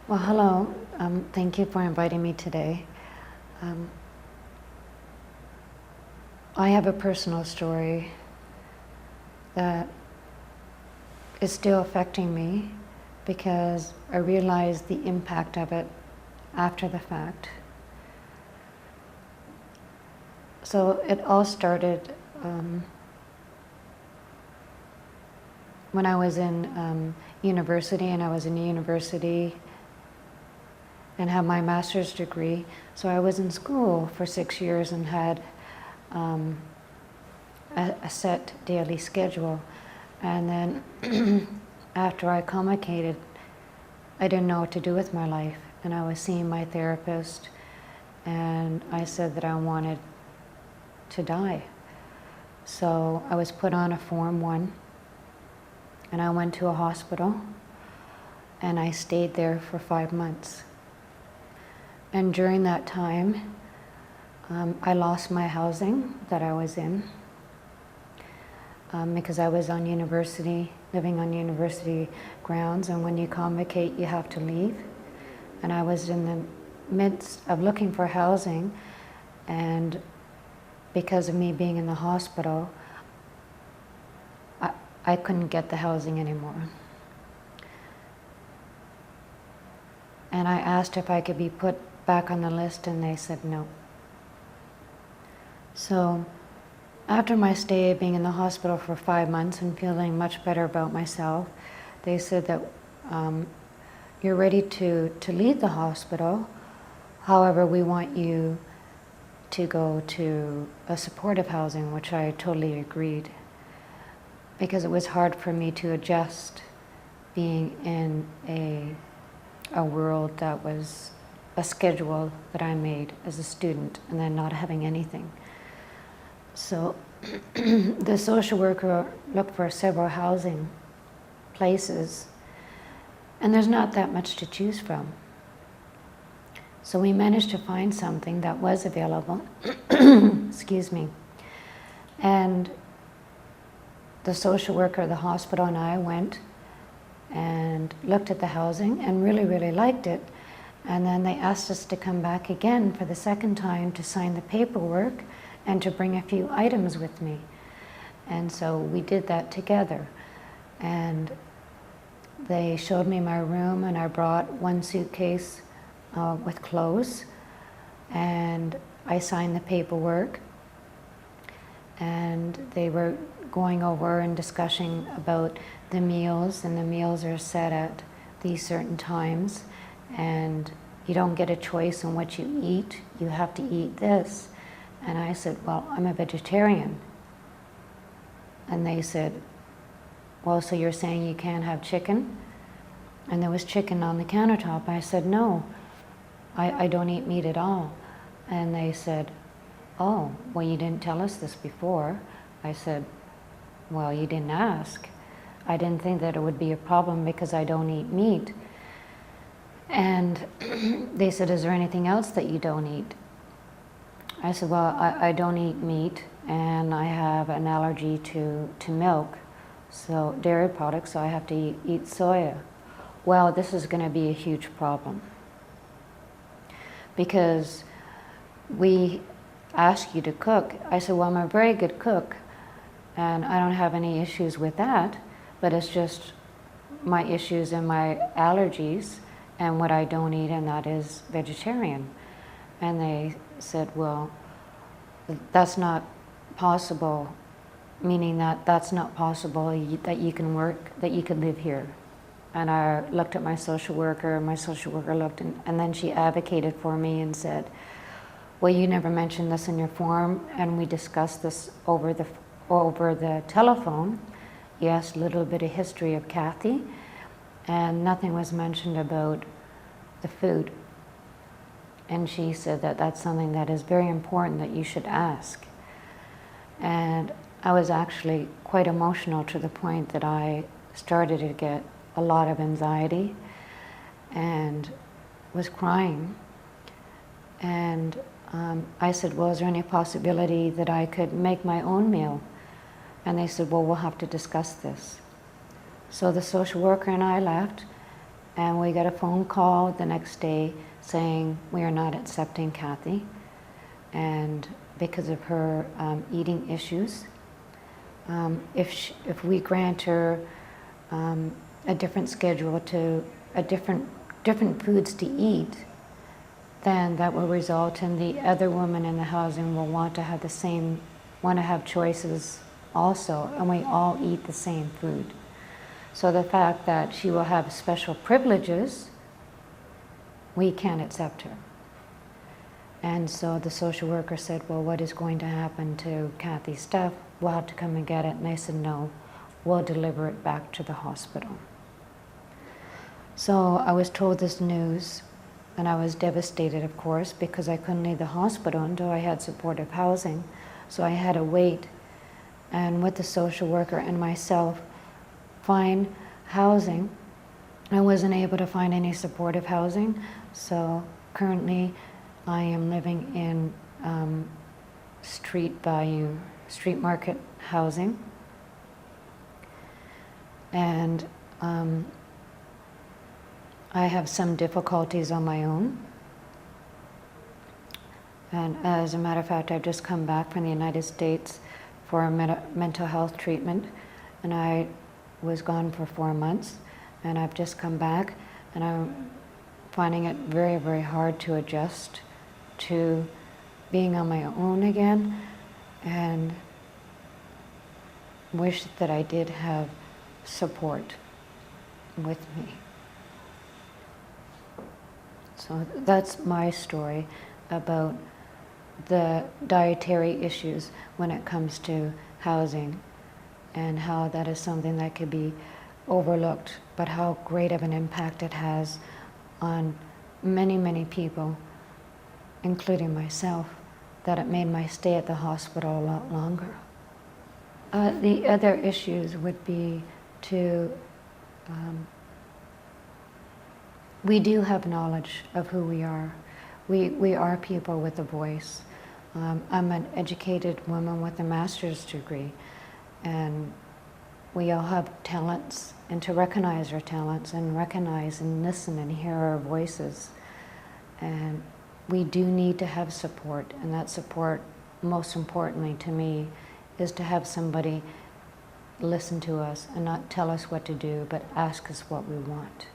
Well, hello. Thank you for inviting me today. Um, I have a personal story that is still affecting me because I realized the impact of it after the fact. So it all started when I was in university, and I was in university and had my master's degree. So I was in school for 6 years and had a set daily schedule. And then after I communicated, I didn't know what to do with my life. And I was seeing my therapist, and I said that I wanted to die. So I was put on a Form 1, and I went to a hospital, and I stayed there for 5 months. And during that time, I lost my housing that I was in because I was on university, living on university grounds, and when you convocate, you have to leave. And I was in the midst of looking for housing, and because of me being in the hospital, I couldn't get the housing anymore. And I asked if I could be put back on the list, and they said no. So after my stay being in the hospital for 5 months and feeling much better about myself, they said that you're ready to leave the hospital. However, we want you to go to a supportive housing, which I totally agreed, because it was hard for me to adjust being in a world that was a schedule that I made as a student and then not having anything. So the social worker looked for several housing places, and there's not that much to choose from. So we managed to find something that was available, excuse me, and the social worker of the hospital and I went and looked at the housing and really, really liked it. And then they asked us to come back again for the second time to sign the paperwork and to bring a few items with me. And so we did that together. And they showed me my room, and I brought one suitcase with clothes, and I signed the paperwork. And they were going over and discussing about the meals, and the meals are set at these certain times, and you don't get a choice on what you eat, you have to eat this. And I said, well, I'm a vegetarian. And they said, well, so you're saying you can't have chicken? And there was chicken on the countertop. I said, no, I don't eat meat at all. And they said, oh, well, you didn't tell us this before. I said, well, you didn't ask. I didn't think that it would be a problem because I don't eat meat. And they said, is there anything else that you don't eat? I said, well, I don't eat meat, and I have an allergy to milk, so dairy products, so I have to eat soya. Well, this is going to be a huge problem, because we ask you to cook. I said, well, I'm a very good cook, and I don't have any issues with that, but it's just my issues and my allergies and what I don't eat, and that is vegetarian. And they said, well, that's not possible, meaning that that's not possible that you can work, that you can live here. And I looked at my social worker, and my social worker looked, and then she advocated for me and said, well, you never mentioned this in your form, and we discussed this over the telephone. You asked a little bit of history of Kathy, and nothing was mentioned about the food. And she said that that's something that is very important that you should ask. And I was actually quite emotional to the point that I started to get a lot of anxiety and was crying. And I said, well, is there any possibility that I could make my own meal? And they said, well, we'll have to discuss this. So the social worker and I left, And we got a phone call the next day saying we are not accepting Kathy, and because of her eating issues. If we grant her a different schedule to different foods to eat, then that will result in the other women in the housing will want to have choices also, and we all eat the same food. So the fact that she will have special privileges, we can't accept her. And so the social worker said, well, what is going to happen to Kathy's stuff? We'll have to come and get it. And I said, no, we'll deliver it back to the hospital. So I was told this news, and I was devastated, of course, because I couldn't leave the hospital until I had supportive housing. So I had to wait, and with the social worker and myself, find housing. I wasn't able to find any supportive housing, so currently I am living in street market housing. And I have some difficulties on my own. And as a matter of fact, I've just come back from the United States for a mental health treatment, and I was gone for 4 months, and I've just come back, and I'm finding it very, very hard to adjust to being on my own again, and wish that I did have support with me. So that's my story about the dietary issues when it comes to housing, and how that is something that could be overlooked, but how great of an impact it has on many, many people, including myself, that it made my stay at the hospital a lot longer. The other issues would be we do have knowledge of who we are. We are people with a voice. I'm an educated woman with a master's degree, and we all have talents, and to recognize our talents and recognize and listen and hear our voices. And we do need to have support, and that support, most importantly to me, is to have somebody listen to us and not tell us what to do, but ask us what we want.